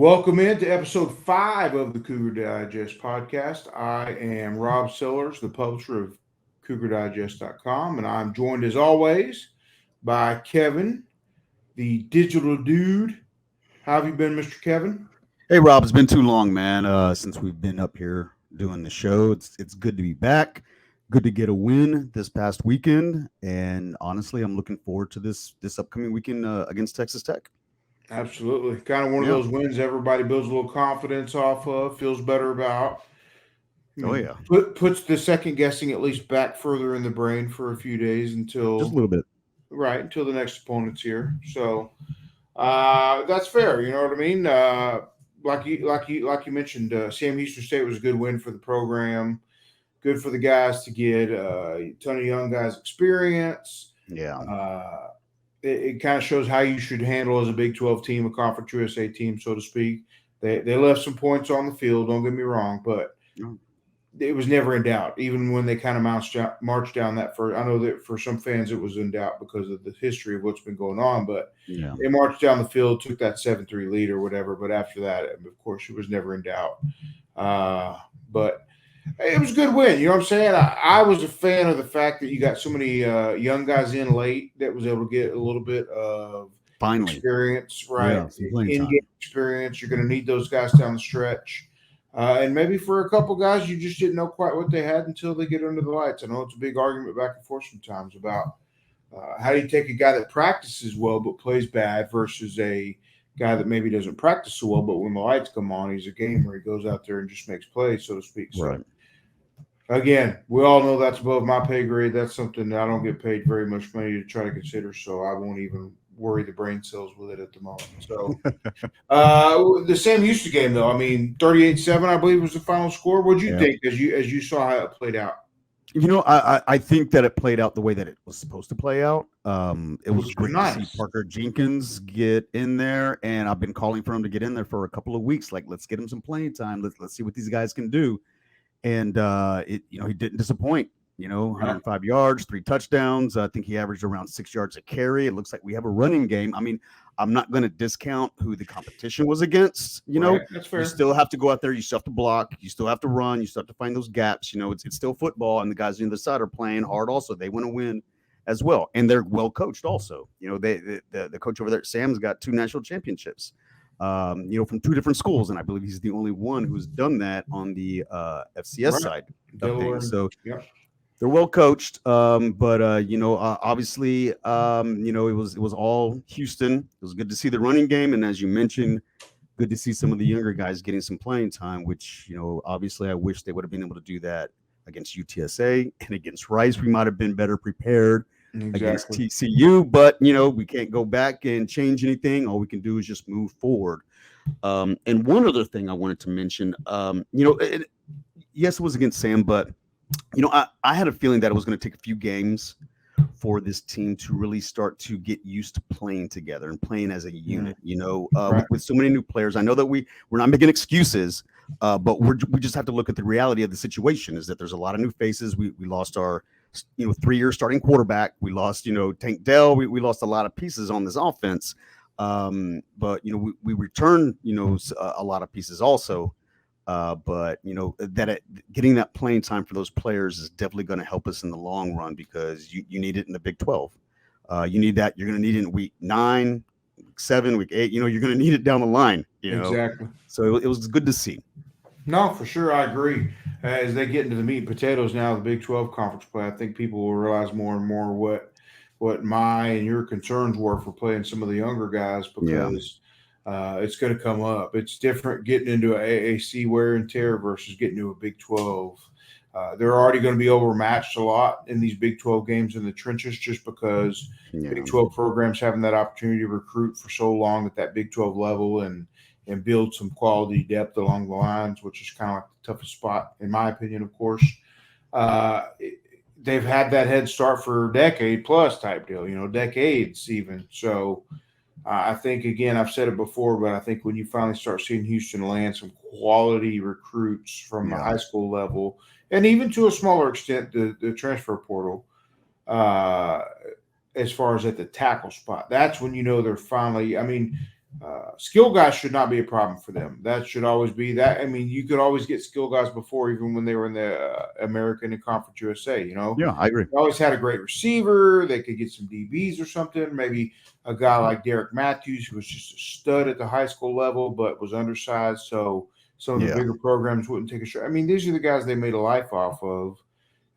Welcome into episode 5 of the Cougar Digest podcast. I am Rob Sellers, the publisher of CougarDigest.com, and I'm joined as always by Kevin, the digital dude. How have you been, Mr. Kevin? Hey Rob, it's been too long, man. Since we've been up here doing the show, it's good to be back. Good to get a win this past weekend, and honestly, I'm looking forward to this upcoming weekend against Texas Tech. Absolutely. Kind of one of Yeah. those wins everybody builds a little confidence off of, feels better about. Oh yeah, Puts the second guessing at least back further in the brain for a few days just a until little bit. until the next opponent's here. So that's fair. You know what I mean? Like you mentioned, Sam Houston State was a good win for the program. Good for the guys to get a ton of young guys experience. Yeah, It kind of shows how you should handle as a Big 12 team, a Conference USA team, so to speak. They left some points on the field. Don't get me wrong, but it was never in doubt, even when they kind of marched down that first. I know that for some fans it was in doubt because of the history of what's been going on, but yeah, they marched down the field, took that 7-3 lead or whatever. But after that, of course, it was never in doubt. But it was a good win. You know what I'm saying? I was a fan of the fact that you got so many young guys in late that was able to get a little bit of finally, experience, right? yeah, some playing In-game time. experience. You're going to need those guys down the stretch. And maybe for a couple guys, you just didn't know quite what they had until they get under the lights. I know it's a big argument back and forth sometimes about how do you take a guy that practices well but plays bad versus a guy that maybe doesn't practice so well, but when the lights come on, he's a gamer. He goes out there and just makes plays, so to speak. So, Right. again, we all know that's above my pay grade. That's something that I don't get paid very much money to try to consider, so I won't even worry the brain cells with it at the moment. So, the Sam Houston game, though, I mean, 38-7, I believe, was the final score. What did you Yeah. think as you saw how it played out? You know, I think that it played out the way that it was supposed to play out. It was Which was great to nice. see Parker Jenkins get in there, and I've been calling for him to get in there for a couple of weeks. Like, let's get him some playing time. Let's see what these guys can do. And he didn't disappoint. 105 yards, 3 touchdowns. I think he averaged around 6 yards a carry. It looks like we have a running game. I mean, I'm not going to discount who the competition was against. Right, that's fair. You still have to go out there. You still have to block. You still have to run. You still have to find those gaps. It's still football, and the guys on the other side are playing hard. Also, they want to win as well, and they're well coached. Also, the coach over there, Sam's got 2 national championships. From 2 different schools, and I believe he's the only one who's done that on the FCS side of Delaware. things. So Yep. they're well coached, but obviously, it was all Houston. It was good to see the running game, and as you mentioned, good to see some of the younger guys getting some playing time. Which obviously, I wish they would have been able to do that against UTSA and against Rice. We might have been better prepared against TCU, but we can't go back and change anything. All we can do is just move forward. And one other thing I wanted to mention, yes, it was against Sam, but I had a feeling that it was going to take a few games for this team to really start to get used to playing together and playing as a unit. Right. With so many new players. I know that we're not making excuses, but we just have to look at the reality of the situation. Is that there's a lot of new faces. We lost our 3-year starting quarterback. We lost Tank Dell. We lost a lot of pieces on this offense. But we returned a lot of pieces also. But getting that playing time for those players is definitely going to help us in the long run because you need it in the Big 12. You need that. You're going to need it in week 9, week 7, week 8. You're going to need it down the line. Exactly. So it was good to see. No, for sure, I agree. As they get into the meat and potatoes now, the Big 12 conference play, I think people will realize more and more what my and your concerns were for playing some of the younger guys because it's going to come up. It's different getting into an AAC wear and tear versus getting to a Big 12. They're already going to be overmatched a lot in these Big 12 games in the trenches just because Big 12 programs having that opportunity to recruit for so long at that Big 12 level and build some quality depth along the lines, which is kind of like the toughest spot, in my opinion, of course. They've had that head start for a decade plus type deal, decades even. So I think, again, I've said it before, but I think when you finally start seeing Houston land some quality recruits from the high school level, and even to a smaller extent, the transfer portal, as far as at the tackle spot, that's when they're finally – I mean, skill guys should not be a problem for them. That should always be that. I mean, you could always get skill guys before, even when they were in the American and Conference USA. Yeah, I agree. They always had a great receiver. They could get some DBs or something. Maybe a guy like Derek Matthews, who was just a stud at the high school level, but was undersized. So some of the bigger programs wouldn't take a shot. I mean, these are the guys they made a life off of.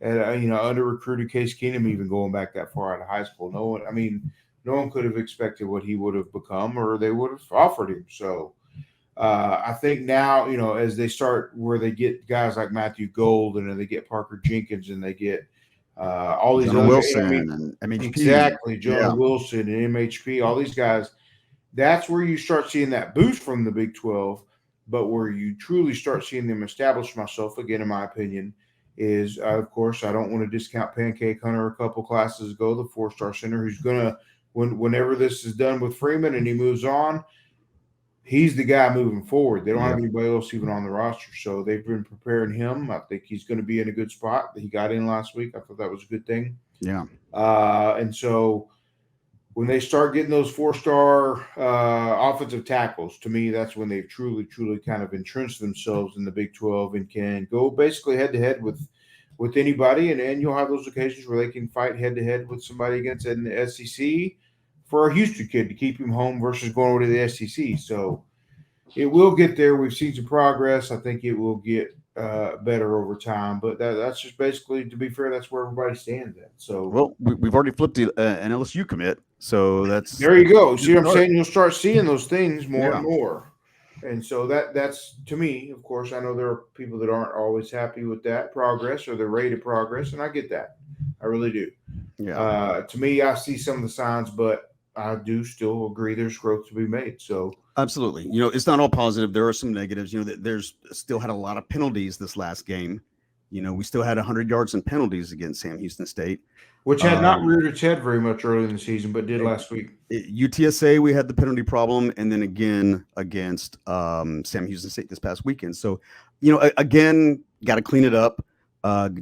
And, under recruited Case Keenum, even going back that far out of high school. No one could have expected what he would have become, or they would have offered him. So I think now, as they start where they get guys like Matthew Gold and then they get Parker Jenkins and they get all these Jonah other Wilson and MHP. Exactly, Jonah Wilson and MHP, all these guys. That's where you start seeing that boost from the Big 12, but where you truly start seeing them establish myself, again, in my opinion, is, of course, I don't want to discount Pancake Hunter a couple classes ago, the 4-star center, who's going to, whenever this is done with Freeman and he moves on, he's the guy moving forward. They don't have anybody else even on the roster. So they've been preparing him. I think he's going to be in a good spot. He got in last week. I thought that was a good thing. Yeah. And so when they start getting those 4-star offensive tackles, to me, that's when they've truly, truly kind of entrenched themselves in the Big 12 and can go basically head to head with anybody. And you'll have those occasions where they can fight head to head with somebody against an SEC for a Houston kid to keep him home versus going over to the SEC. So it will get there. We've seen some progress. I think it will get better over time. But that's just basically, to be fair, that's where everybody stands at. So, well, we've already flipped an LSU commit. So there you go. See what I'm saying? You'll start seeing those things more and more. And so that's, to me, of course, I know there are people that aren't always happy with that progress or the rate of progress, and I get that. I really do. Yeah. To me, I see some of the signs, but I do still agree there's growth to be made. So absolutely. It's not all positive. There are some negatives. There's still had a lot of penalties this last game. We still had 100 yards in penalties against Sam Houston State, which had not reared its head very much early in the season, but did last week. UTSA, we had the penalty problem, and then again against Sam Houston State this past weekend. So, again, got to clean it up.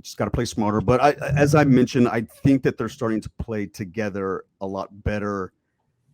Just got to play smarter. But as I mentioned, I think that they're starting to play together a lot better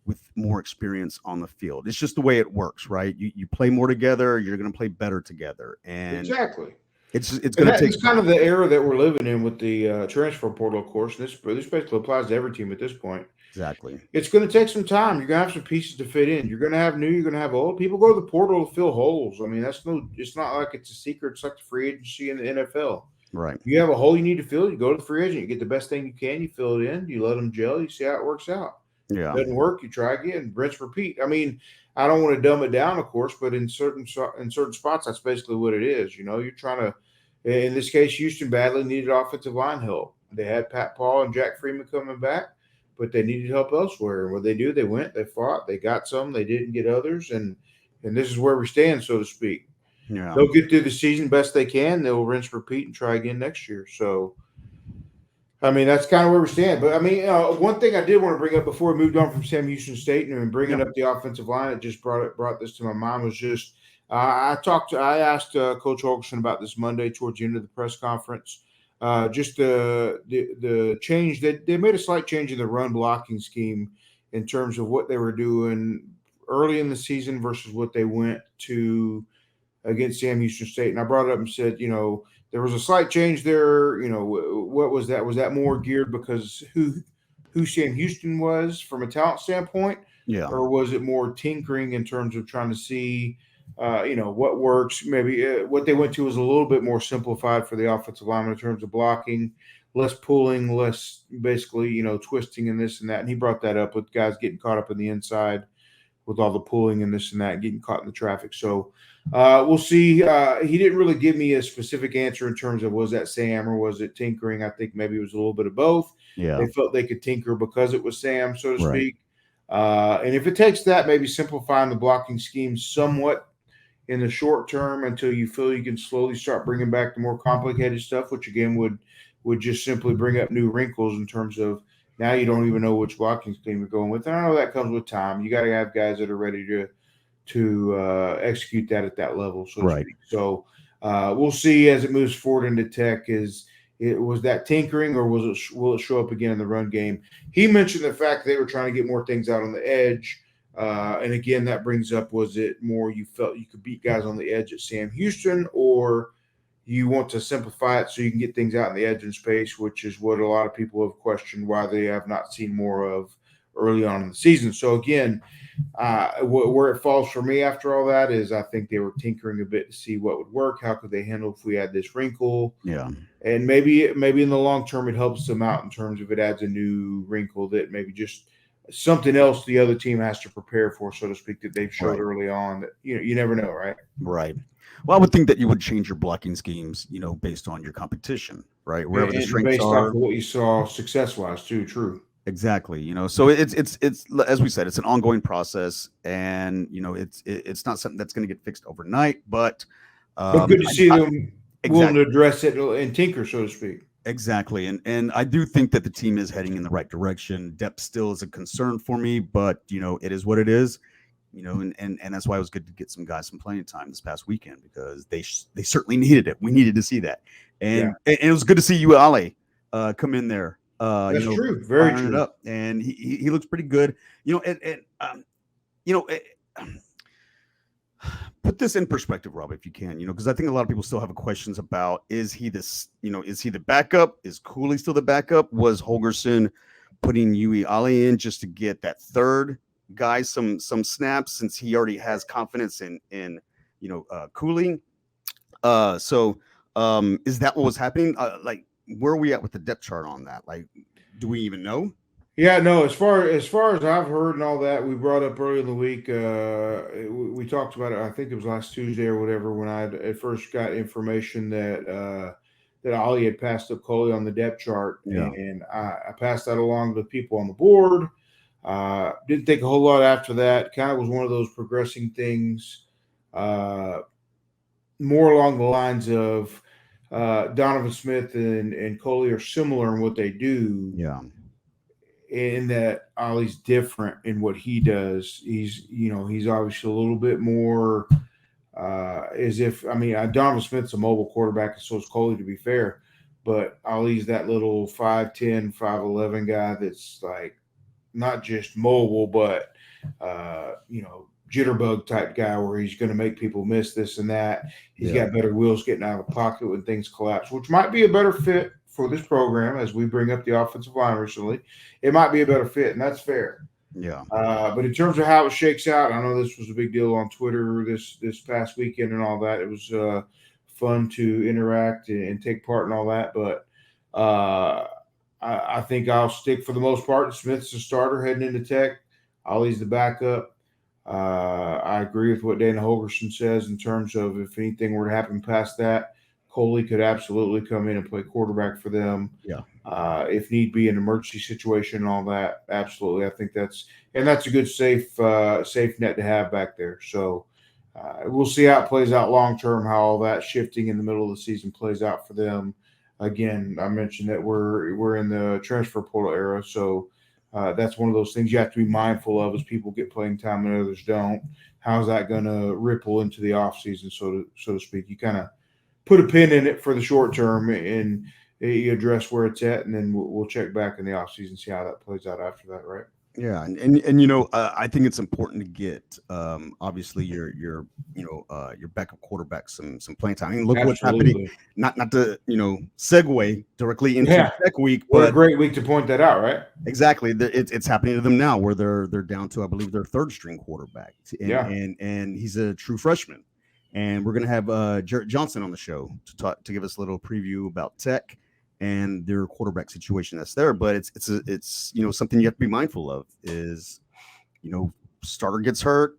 with more experience on the field. It's just the way it works, right? You play more together, you're going to play better together. And exactly. It's going to take. It's kind of the era that we're living in with the transfer portal, of course. This basically applies to every team at this point. Exactly. It's going to take some time. You're going to have some pieces to fit in. You're going to have new. You're going to have old. People go to the portal to fill holes. I mean, it's not like it's a secret. It's like the free agency in the NFL. Right. You have a hole you need to fill. You go to the free agent. You get the best thing you can. You fill it in. You let them gel. You see how it works out. Yeah. If it doesn't work, you try again. Rinse, repeat. I mean, I don't want to dumb it down, of course, but in certain spots, that's basically what it is. You're trying to. In this case, Houston badly needed offensive line help. They had Pat Paul and Jack Freeman coming back, but they needed help elsewhere. And what they do, they went, they fought, they got some, they didn't get others, and this is where we stand, so to speak. Yeah. They'll get through the season best they can. They'll rinse, repeat, and try again next year. So, I mean, that's kind of where we stand. But, I mean, one thing I did want to bring up before we moved on from Sam Houston State and bringing up the offensive line, it just brought this to my mind, was just I asked Coach Holgerson about this Monday towards the end of the press conference. Just the change that they made a slight change in the run blocking scheme in terms of what they were doing early in the season versus what they went to against Sam Houston State. And I brought it up and said, there was a slight change there. What was that? Was that more geared because who Sam Houston was from a talent standpoint? Yeah. Or was it more tinkering in terms of trying to see what works? Maybe what they went to was a little bit more simplified for the offensive lineman in terms of blocking, less pulling, less basically, twisting and this and that. And he brought that up with guys getting caught up in the inside with all the pulling and this and that, getting caught in the traffic. So we'll see. He didn't really give me a specific answer in terms of was that Sam or was it tinkering? I think maybe it was a little bit of both. Yeah. They felt they could tinker because it was Sam, so to speak. And if it takes that, maybe simplifying the blocking scheme somewhat in the short term until you feel you can slowly start bringing back the more complicated stuff, which again would just simply bring up new wrinkles in terms of now you don't even know which blocking scheme you're going with. And I know that comes with time. You got to have guys that are ready to execute that at that level. So to speak. So we'll see as it moves forward into Tech. Was that tinkering or will it show up again in the run game? He mentioned the fact that they were trying to get more things out on the edge. And again, that brings up, was it more you felt you could beat guys on the edge at Sam Houston, or you want to simplify it so you can get things out in the edge and space, which is what a lot of people have questioned why they have not seen more of early on in the season. So again, where it falls for me after all that is I think they were tinkering a bit to see what would work. How could they handle if we had this wrinkle? Yeah. And maybe in the long term it helps them out in terms of it adds a new wrinkle that maybe just something else the other team has to prepare for, so to speak, that they've showed Right. early on that you never know, right? Right. Well, I would think that you would change your blocking schemes, based on your competition, right? Wherever the And strengths based off are. of what you saw success wise too, true. Exactly. So it's as we said, it's an ongoing process, and it's not something that's going to get fixed overnight, but But good to see them willing to exactly. address it and tinker, so to speak. Exactly. And I do think that the team is heading in the right direction. Depth still is a concern for me, but it is what it is. And that's why it was good to get some guys some playing time this past weekend, because they certainly needed it. We needed to see that. Yeah, And it was good to see you, Ale, come in there, that's true. Very firing it true. up. And he looks pretty good. You know, it, Put this in perspective, Rob, if you can, because I think a lot of people still have questions about, is he is he the backup? Is Cooley still the backup? Was Holgerson putting Yui Ali in just to get that third guy some snaps, since he already has confidence in Cooley? Is that what was happening? Like, where are we at with the depth chart on that? Like, do we even know? Yeah, no. As far as I've heard and all that, we brought up earlier in the week. We talked about it. I think it was last Tuesday or whatever when I at first got information that Ollie had passed up Coley on the depth chart, Yeah. and I passed that along to the people on the board. Didn't think a whole lot after that. Kind of was one of those progressing things, uh, more along the lines of Donovan Smith and Coley are similar in what they do, Yeah. in that Ollie's different in what he does. He's obviously a little bit more as if, I mean, Donovan Smith's a mobile quarterback, and so is Coley, to be fair, but Ollie's that little 5'10", 5'11" guy that's like not just mobile, but jitterbug type guy where he's going to make people miss this and that. He's Yeah. got better wheels getting out of the pocket when things collapse, which might be a better fit for this program as we bring up the offensive line recently. It might be a better fit, and that's fair. Yeah. But in terms of how it shakes out, I know this was a big deal on Twitter this past weekend and all that. It was fun to interact and take part in all that. But I think I'll stick for the most part. Smith's the starter heading into Tech. Ollie's the backup. I agree with what Dana Holgerson says in terms of if anything were to happen past that, Coley could absolutely come in and play quarterback for them. Yeah. If need be, an emergency situation and all that, absolutely. I think that's a good safe net to have back there. So we'll see how it plays out long term, how all that shifting in the middle of the season plays out for them. Again, I mentioned that we're in the transfer portal era, so that's one of those things you have to be mindful of as people get playing time and others don't. How's that going to ripple into the offseason, so to speak? You kind of put a pin in it for the short term and you address where it's at, and then we'll check back in the offseason, see how that plays out after that, right? Yeah, I think it's important to get obviously your backup quarterback some playing time. I mean, look what's happening. Absolutely. Not to segue directly into Yeah. Tech Week, What a but great week to point that out, right? exactly, it's happening to them now, where they're down to, I believe, their third string quarterback, and Yeah. and he's a true freshman. And we're gonna have Jarret Johnson on the show to give us a little preview about Tech and their quarterback situation that's there. But it's something you have to be mindful of is, starter gets hurt,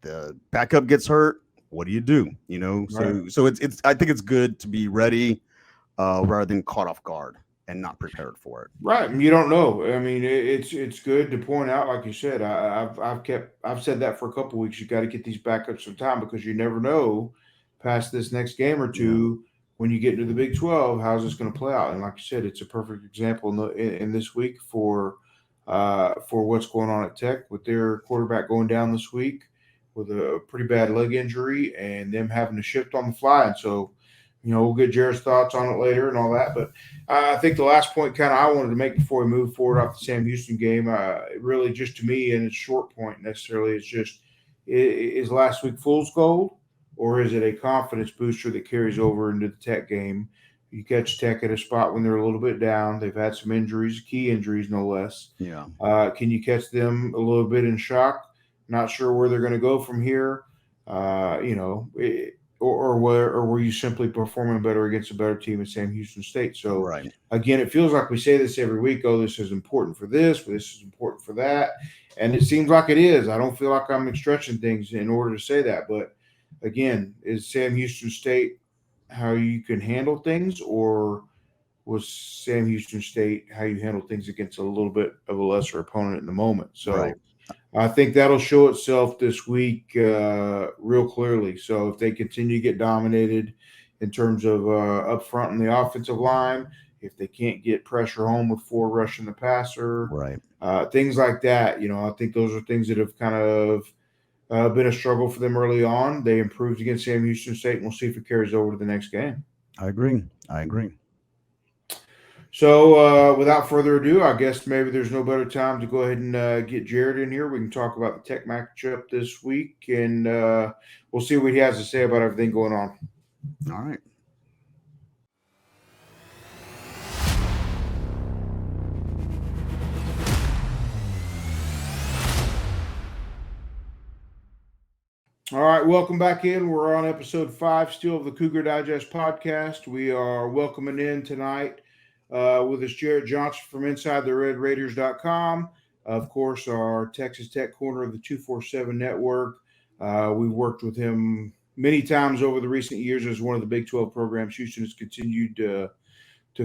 the backup gets hurt. What do you do? Right. So it's I think it's good to be ready rather than caught off guard and not prepared for it. Right. You don't know. I mean, it's good to point out, like you said. I've said that for a couple of weeks. You got to get these backups some time because you never know past this next game or Yeah. two when you get into the Big 12, how's this going to play out? And like you said, it's a perfect example in this week for what's going on at Tech with their quarterback going down this week with a pretty bad leg injury and them having to shift on the fly. And so, we'll get Jarrett's thoughts on it later and all that. But I think the last point kind of I wanted to make before we move forward off the Sam Houston game, really just to me, and it's a short point necessarily, it's just is last week fool's gold, or is it a confidence booster that carries over into the Tech game? You catch Tech at a spot when they're a little bit down. They've had some injuries, key injuries no less. Yeah. Can you catch them a little bit in shock? Not sure where they're going to go from here. Or were you simply performing better against a better team at Sam Houston State? So Right. again, it feels like we say this every week. Oh, this is important for this is important for that, and it seems like it is. I don't feel like I'm stretching things in order to say that, but again, is Sam Houston State how you can handle things, or was Sam Houston State how you handle things against a little bit of a lesser opponent in the moment? So Right. I think that'll show itself this week real clearly. So if they continue to get dominated in terms of up front in the offensive line, if they can't get pressure home with 4 rushing the passer, Right. things like that, I think those are things that have kind of been a struggle for them early on. They improved against Sam Houston State, and we'll see if it carries over to the next game. I agree. So without further ado, I guess maybe there's no better time to go ahead and get Jarret in here. We can talk about the Tech matchup this week, and we'll see what he has to say about everything going on. All right. All right, welcome back in. We're on episode 5 still of the Cougar Digest podcast. We are welcoming in tonight with us Jarret Johnson from InsideTheRedRaiders.com. Of course, our Texas Tech corner of the 247 network. We've worked with him many times over the recent years as one of the Big 12 programs Houston has continued to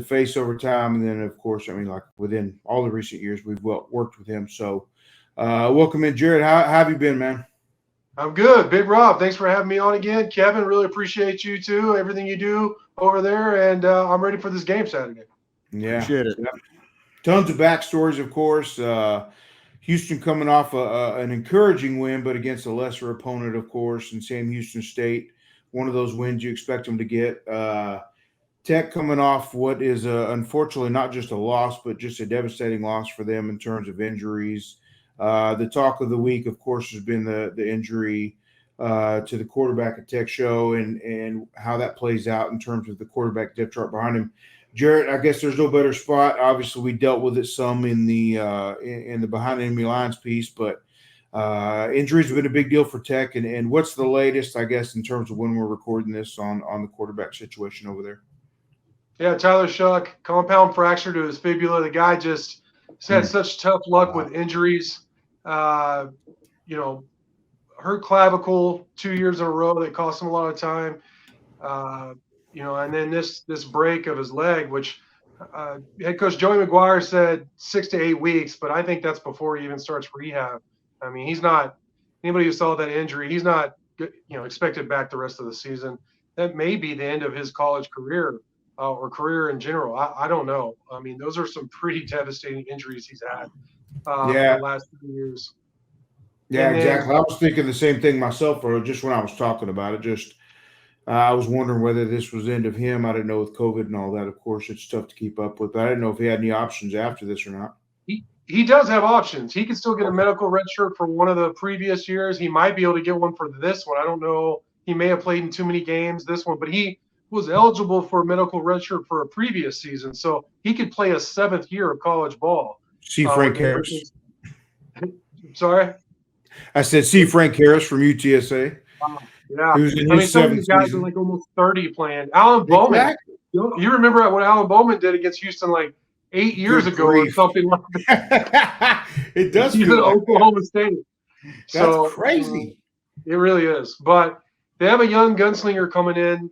face over time. And then, of course, like within all the recent years, we've worked with him. So welcome in, Jarret. How have you been, man? I'm good. Big Rob, thanks for having me on again. Kevin, really appreciate you too, everything you do over there. And I'm ready for this game Saturday. Yeah. Appreciate it. Tons of backstories, of course. Houston coming off an encouraging win, but against a lesser opponent, of course, and Sam Houston State. One of those wins you expect them to get. Tech coming off what is unfortunately not just a loss, but just a devastating loss for them in terms of injuries. The talk of the week, of course, has been the injury to the quarterback at Tech Show and how that plays out in terms of the quarterback depth chart behind him. Jarret, I guess there's no better spot. Obviously, we dealt with it some in the behind enemy lines piece, but injuries have been a big deal for Tech. And what's the latest, I guess, in terms of when we're recording this on the quarterback situation over there? Yeah, Tyler Shuck, compound fracture to his fibula. The guy just had such tough luck with injuries. Hurt clavicle 2 years in a row that cost him a lot of time. And then this break of his leg, which head coach Joey McGuire said 6 to 8 weeks, but I think that's before he even starts rehab. I mean, he's not anybody who saw that injury. He's not expected back the rest of the season. That may be the end of his college career or career in general. I don't know. I mean, those are some pretty devastating injuries he's had the last few years. Yeah, exactly. I was thinking the same thing myself, or just when I was talking about it. Just I was wondering whether this was the end of him. I didn't know with COVID and all that. Of course, it's tough to keep up with. But I didn't know if he had any options after this or not. He does have options. He can still get a medical red shirt for one of the previous years. He might be able to get one for this one. I don't know. He may have played in too many games this one, but he was eligible for a medical red shirt for a previous season. So he could play a 7th year of college ball. See Frank Harris. Sorry? I said, see Frank Harris from UTSA. Yeah. He was in his some of these guys season. are like almost 30 playing. Alan Bowman. Exactly. You remember what Alan Bowman did against Houston like 8 years ago or something like that. It does He's feel at like Oklahoma State. That's crazy. It really is. But they have a young gunslinger coming in.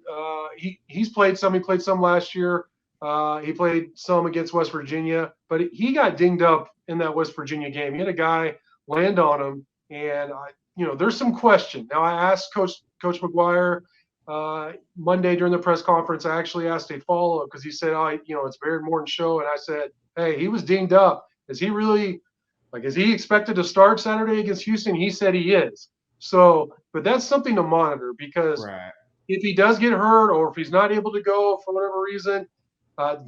He's played some. He played some last year. He played some against West Virginia, but he got dinged up in that West Virginia game. He had a guy land on him, and there's some question. Now I asked Coach McGuire Monday during the press conference. I actually asked a follow-up because he said, it's Baird Morton's show, and I said, hey, he was dinged up. Is he really is he expected to start Saturday against Houston? He said he is. So, but that's something to monitor because if he does get hurt or if he's not able to go for whatever reason,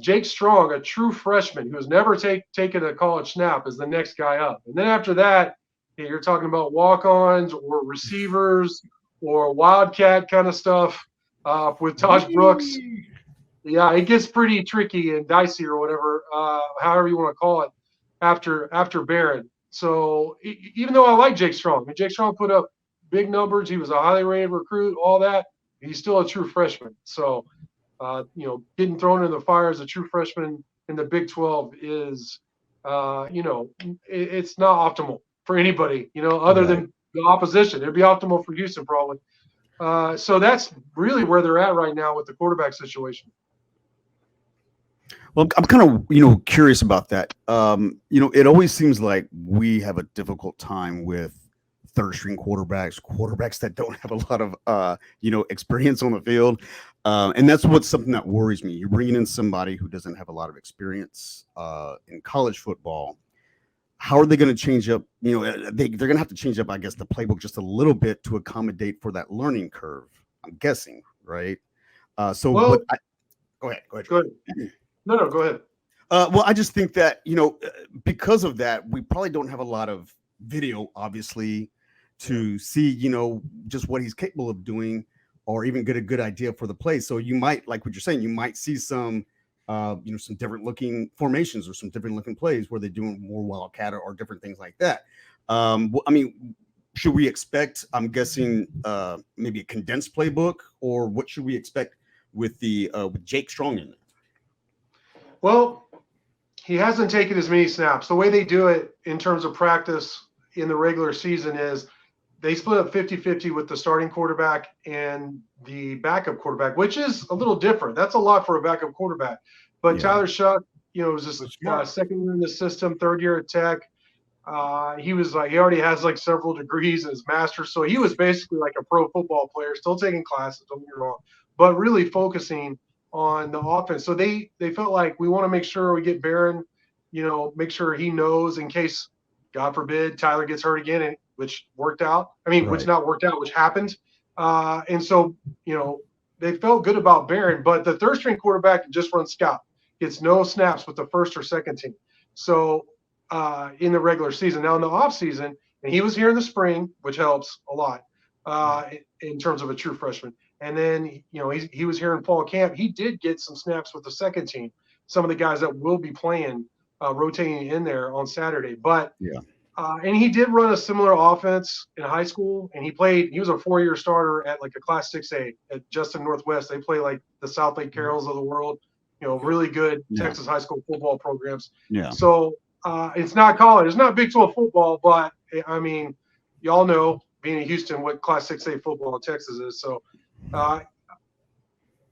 Jake Strong, a true freshman who has never taken a college snap, is the next guy up. And then after that, you're talking about walk-ons or receivers or wildcat kind of stuff with Tosh Brooks. Yeah, it gets pretty tricky and dicey or whatever, however you want to call it, after Barron. So even though I like Jake Strong, Jake Strong put up big numbers. He was a highly rated recruit, all that. He's still a true freshman. So, getting thrown in the fire as a true freshman in the Big 12 is, it's not optimal for anybody, other than the opposition. It'd be optimal for Houston probably. So that's really where they're at right now with the quarterback situation. Well, I'm kind of, curious about that. It always seems like we have a difficult time with third string quarterbacks that don't have a lot of, experience on the field. And that's something that worries me. You're bringing in somebody who doesn't have a lot of experience in college football. How are they going to change up? They're going to have to change up, I guess, the playbook just a little bit to accommodate for that learning curve. I'm guessing, right? Go ahead. Go ahead. No, go ahead. Well, I just think that, because of that, we probably don't have a lot of video, obviously, to see, just what he's capable of doing or even get a good idea for the play. So you might, like what you're saying, you might see some different looking formations or some different looking plays where they're doing more wildcat or different things like that. Should we expect, I'm guessing, maybe a condensed playbook, or what should we expect with with Jake Strong in it? Well, he hasn't taken as many snaps. The way they do it in terms of practice in the regular season is they split up 50-50 with the starting quarterback and the backup quarterback, which is a little different. That's a lot for a backup quarterback. But yeah. Tyler Shuck, was just second year in the system, third year at Tech. He already has several degrees in his master's. So he was basically like a pro football player, still taking classes, don't get me wrong, but really focusing on the offense. So they felt like we want to make sure we get Barron, make sure he knows in case, God forbid, Tyler gets hurt again, which worked out. Which not worked out, which happened. And so, they felt good about Barron, but the third string quarterback just runs scout, gets no snaps with the first or second team. So in the regular season, now in the off season, and he was here in the spring, which helps a lot in terms of a true freshman. And then, he was here in fall camp. He did get some snaps with the second team, some of the guys that will be playing, rotating in there on Saturday. But and he did run a similar offense in high school, and he was a 4-year starter at a Class 6A at Justin Northwest. They play like the South Lake Carrolls of the world, really good Texas high school football programs. Yeah. So it's not college, it's not Big 12 football, but y'all know, being in Houston, what Class 6A football in Texas is. So I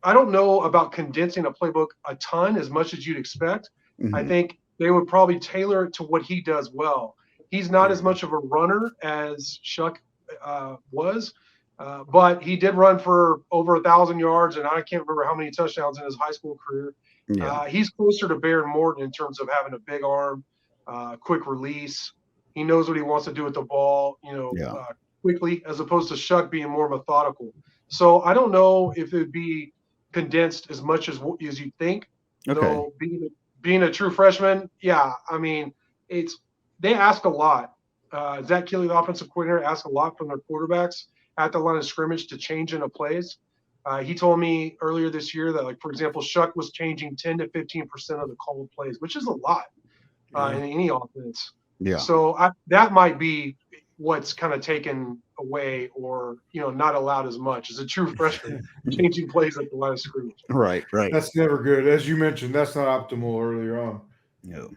don't know about condensing a playbook a ton as much as you'd expect. Mm-hmm. I think they would probably tailor it to what he does well. He's not as much of a runner as Shuck was, but he did run for over 1,000 yards, and I can't remember how many touchdowns in his high school career. Yeah. He's closer to Barron Morton in terms of having a big arm, quick release. He knows what he wants to do with the ball, quickly, as opposed to Shuck being more methodical. So I don't know if it would be condensed as much as you think. Okay. So being a true freshman, they ask a lot. Zach Keeley, the offensive coordinator, asked a lot from their quarterbacks at the line of scrimmage to change into plays. He told me earlier this year that, for example, Shuck was changing 10 to 15% of the called plays, which is a lot in any offense. Yeah. So that might be what's kind of taken away or, not allowed as much as a true freshman changing plays at the line of scrimmage. Right. That's never good. As you mentioned, that's not optimal earlier on. No.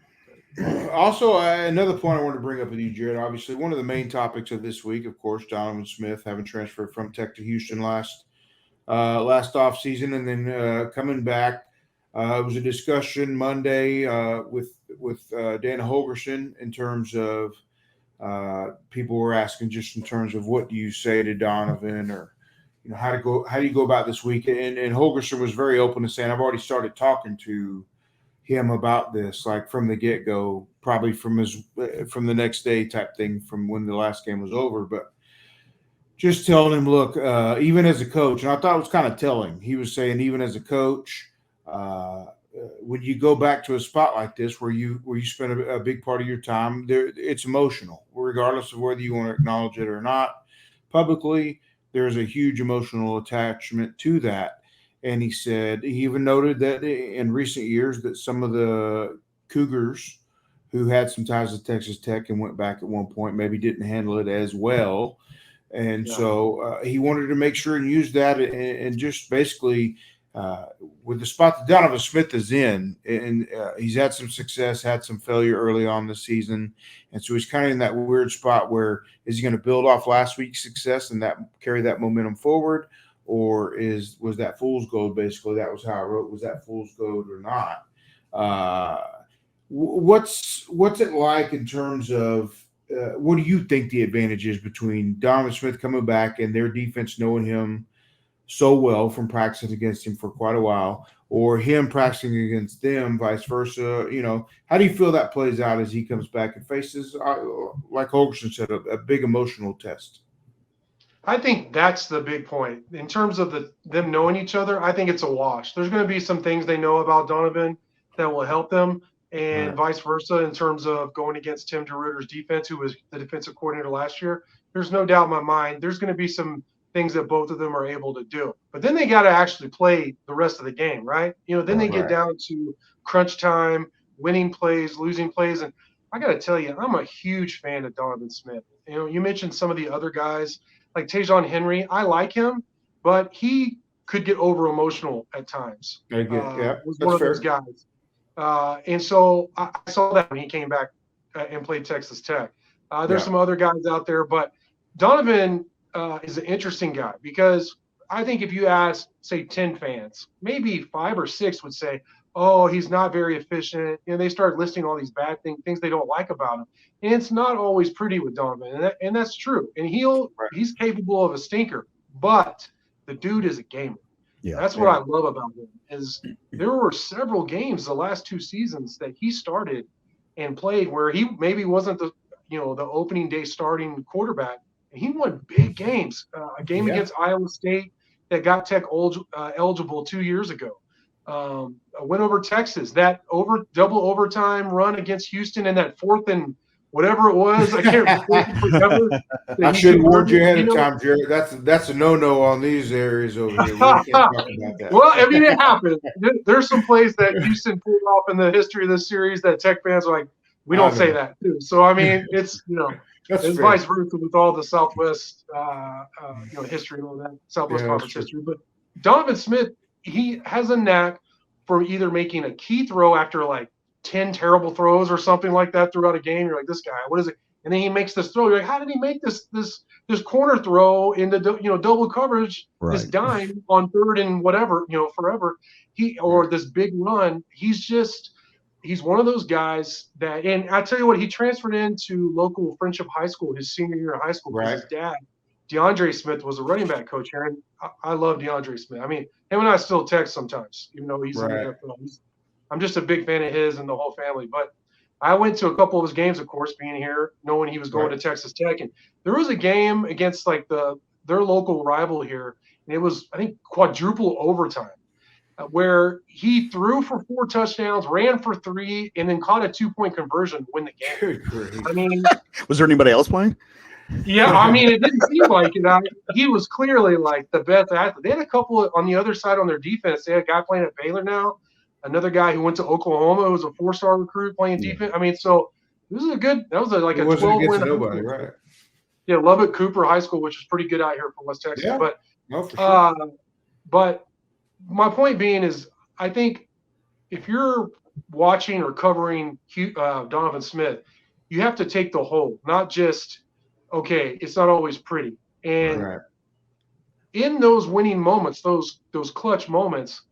Also, another point I wanted to bring up with you, Jarret, obviously one of the main topics of this week, of course, Donovan Smith having transferred from Tech to Houston last offseason, and then coming back. It was a discussion Monday with Dana Holgerson in terms of people were asking just in terms of what do you say to Donovan, or how do you go about this week? And Holgerson was very open to saying, I've already started talking to him about this, from the get-go, probably from the next day type thing, from when the last game was over. But just telling him, look, even as a coach, and I thought it was kind of telling. He was saying, even as a coach, when you go back to a spot like this where you spend a big part of your time there, it's emotional, regardless of whether you want to acknowledge it or not publicly. There's a huge emotional attachment to that. And he said he even noted that in recent years that some of the Cougars who had some ties to Texas Tech and went back at one point maybe didn't handle it as well. And Yeah. so he wanted to make sure and use that and just basically uh, with the spot that Donovan Smith is in, and he's had some success, had some failure early on this season. And so he's kind of in that weird spot where is he going to build off last week's success and that carry that momentum forward? Or was that fool's gold? Basically, that was how I wrote. Was that fool's gold or not? What's it like in terms of what do you think the advantage is between Donovan Smith coming back and their defense knowing him so well from practicing against him for quite a while, or him practicing against them, vice versa? How do you feel that plays out as he comes back and faces, like Holgerson said, a big emotional test? I think that's the big point. In terms of them knowing each other, I think it's a wash. There's going to be some things they know about Donovan that will help them, and Right. vice versa in terms of going against Tim DeRuyter's defense, who was the defensive coordinator last year. There's no doubt in my mind there's going to be some things that both of them are able to do. But then they got to actually play the rest of the game, right? Then they get Right. down to crunch time, winning plays, losing plays. And I got to tell you, I'm a huge fan of Donovan Smith. You mentioned some of the other guys like Tajon Henry. I like him, but he could get over emotional at times. Yeah, Was one that's of those fair. guys. And so I saw that when he came back and played Texas Tech. There's Yeah. some other guys out there, but Donovan is an interesting guy because I think if you ask, say, 10 fans, maybe 5 or 6 would say, oh, he's not very efficient. They start listing all these bad things they don't like about him. And it's not always pretty with Donovan, and that's true. And Right. he's capable of a stinker, but the dude is a gamer. Yeah. That's what I love about him is there were several games the last 2 seasons that he started and played where he maybe wasn't the opening day starting quarterback, and he won big games. A game Yeah. against Iowa State that got Tech eligible 2 years ago. A win over Texas, that double overtime run against Houston, and that 4th and whatever it was, I can't remember. I should have warned you ahead of time, Jarret. That's a no-no on these areas over here. We can't talk about that. Well, I mean, it happened. There's some plays that Houston pulled off in the history of this series that Tech fans are like, we don't say that too. So I mean, it's That's it's fair. vice versa with all the Southwest history and all that Southwest Yeah, Conference that's true. history. But Donovan Smith, he has a knack for either making a key throw after like 10 terrible throws or something like that throughout a game. You're like, this guy, what is it? And then he makes this throw. You're like, how did he make this corner throw into double coverage, this Right. dime on 3rd and whatever, forever. Or this big run. He's one of those guys that, and I tell you what, he transferred into local Friendship High School his senior year of high school because Right. his dad, DeAndre Smith, was a running back coach here, and I love DeAndre Smith. I mean, him and I still text sometimes, even though he's in Right. the NFL. I'm just a big fan of his and the whole family. But I went to a couple of his games, of course, being here, knowing he was going Right. to Texas Tech, and there was a game against like their local rival here, and it was, I think, quadruple overtime, where he threw for 4 touchdowns, ran for 3, and then caught a 2-point conversion to win the game. Good grief. I mean, Was there anybody else playing? yeah, I mean, it didn't seem like it. He was clearly like the best athlete. They had a couple on the other side on their defense. They had a guy playing at Baylor now, another guy who went to Oklahoma who was a 4-star recruit playing defense. I mean, so that was like It a wasn't 12-win. against nobody, right? Yeah, Lubbock Cooper High School, which is pretty good out here from West Texas. Yeah. But No, for sure. but my point being is, I think if you're watching or covering Donovan Smith, you have to take the whole, not just, okay, it's not always pretty. And Right. in those winning moments, those clutch moments,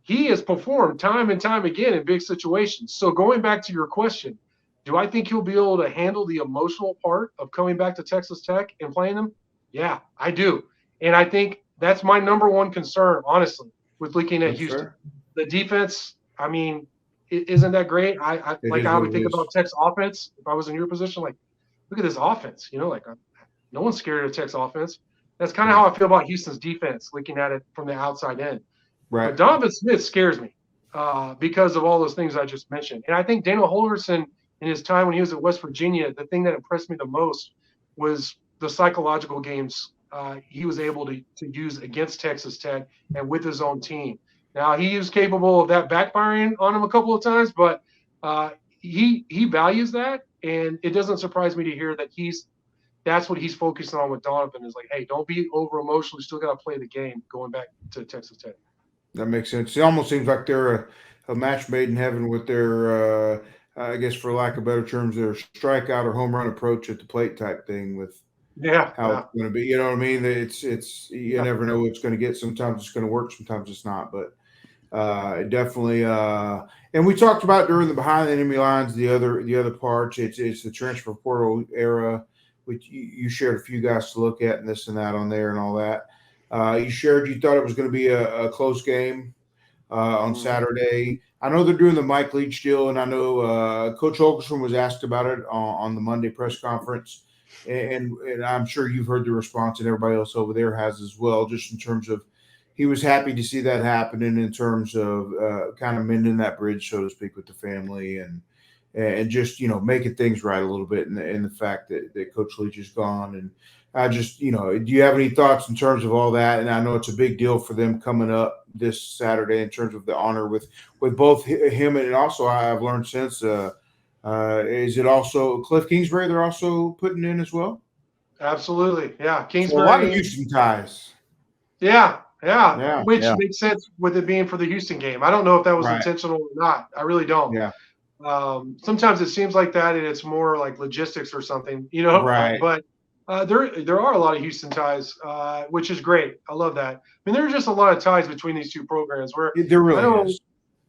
he has performed time and time again in big situations. So going back to your question, do I think he'll be able to handle the emotional part of coming back to Texas Tech and playing them? Yeah, I do. And I think that's my number one concern, honestly, with looking at That's Houston. fair. The defense, I mean, isn't that great? It like is I what would it think is. about Tech's offense if I was in your position. Like, look at this offense. Like No one's scared of Tech's offense. That's kind of how I feel about Houston's defense, looking at it from the outside in. Right. But Donovan Smith scares me because of all those things I just mentioned. And I think Daniel Holgerson, in his time when he was at West Virginia, the thing that impressed me the most was the psychological games he was able to use against Texas Tech and with his own team. Now, he is capable of that backfiring on him a couple of times, but he values that. And it doesn't surprise me to hear that that's what he's focusing on with Donovan is like, hey, don't be over emotional. You still got to play the game going back to Texas Tech. That makes sense. It almost seems like they're a match made in heaven with their, I guess, for lack of better terms, their strikeout or home run approach at the plate type thing with how it's going to be. You know what I mean? It's you never know what it's going to get. Sometimes it's going to work, sometimes it's not. But it definitely. And we talked about during the behind the enemy lines the other parts. It's the transfer portal era, which you shared a few guys to look at and this and that on there and all that. You thought it was going to be a close game on Saturday. I know they're doing the Mike Leach deal, and I know Coach Holmstrom was asked about it on the Monday press conference, and I'm sure you've heard the response, and everybody else over there has as well, just in terms of he was happy to see that happening in terms of kind of mending that bridge, so to speak, with the family and just, making things right a little bit in the fact that Coach Leach is gone. And I just, do you have any thoughts in terms of all that? And I know it's a big deal for them coming up this Saturday in terms of the honor with both him and also I've learned since, is it also Cliff Kingsbury they're also putting in as well? Absolutely. Yeah. Kingsbury. So a lot of Houston ties. Yeah. Which Yeah. makes sense with it being for the Houston game. I don't know if that was Right. intentional or not. I really don't. Yeah. Sometimes it seems like that, and it's more like logistics or something, Right. But there are a lot of Houston ties, which is great. I love that. I mean, there are just a lot of ties between these two programs. Where There really is.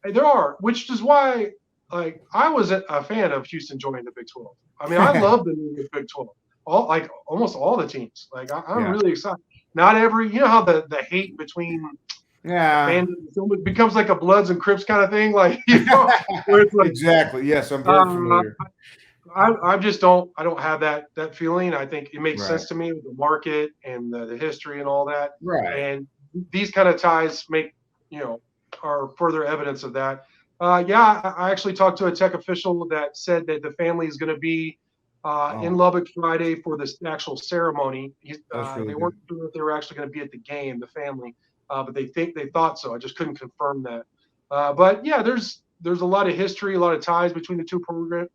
there are, which is why, like, I was a fan of Houston joining the Big 12. I mean, I love the new Big 12. Almost all the teams. Like, I'm really excited. Not every, how the hate between fans becomes like a Bloods and Crips kind of thing, like, where it's like, exactly. Yes, I'm very familiar. I just don't have that feeling. I think it makes sense to me with the market and the history and all that. Right. And these kind of ties make, are further evidence of that. I actually talked to a Tech official that said that the family is going to be in Lubbock Friday for this actual ceremony. They weren't sure if they were actually going to be at the game, the family, but they thought so. I just couldn't confirm that. But yeah, there's a lot of history, a lot of ties between the two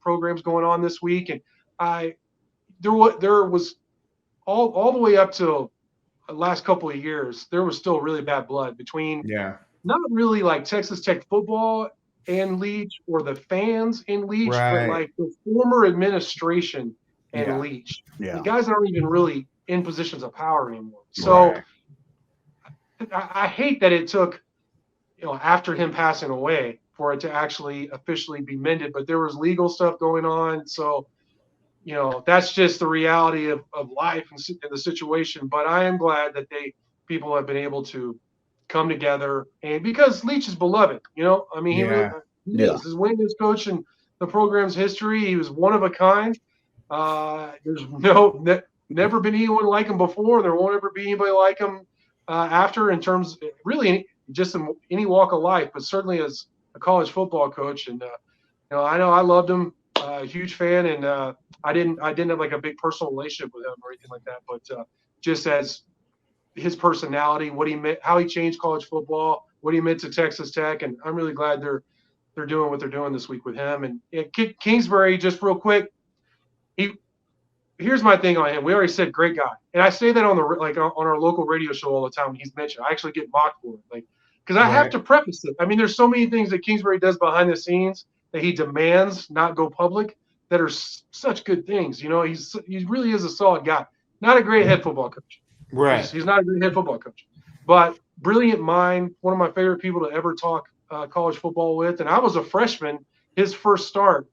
programs going on this week, and there was all the way up to the last couple of years, there was still really bad blood between not really like Texas Tech football and Leach or the fans in Leach, but like the former administration and Leach. The guys aren't even really in positions of power anymore. So I hate that it took, after him passing away for it to actually officially be mended, but there was legal stuff going on. So, that's just the reality of life and the situation. But I am glad that people have been able to come together, and because Leach is beloved, I mean, he is. His winningest coach in the program's history. He was one of a kind. There's never been anyone like him before. There won't ever be anybody like him after, in terms really just in any walk of life, but certainly as a college football coach. And I know I loved him, huge fan, and I didn't have like a big personal relationship with him or anything like that, but just as his personality, what he meant, how he changed college football, what he meant to Texas Tech, and I'm really glad they're doing what they're doing this week with him. And Kingsbury, just real quick, here's my thing on him. We already said great guy, and I say that on our local radio show all the time when he's mentioned. I actually get mocked for it, because I have to preface it. I mean, there's so many things that Kingsbury does behind the scenes that he demands not go public that are such good things. He really is a solid guy. Not a great head football coach. Right. He's not a great head football coach, but brilliant mind. One of my favorite people to ever talk college football with. And I was a freshman, his first start,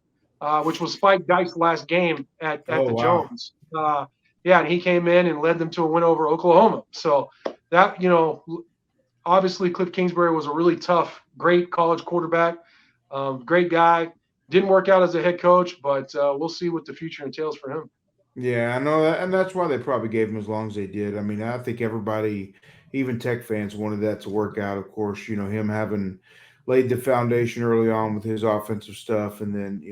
which was Spike Dykes' last game at Jones. And he came in and led them to a win over Oklahoma. So that, obviously Cliff Kingsbury was a really tough, great college quarterback, great guy. Didn't work out as a head coach, but we'll see what the future entails for him. Yeah, I know that, and that's why they probably gave him as long as they did. I mean, I think everybody, even Tech fans, wanted that to work out. Of course, him having laid the foundation early on with his offensive stuff, and then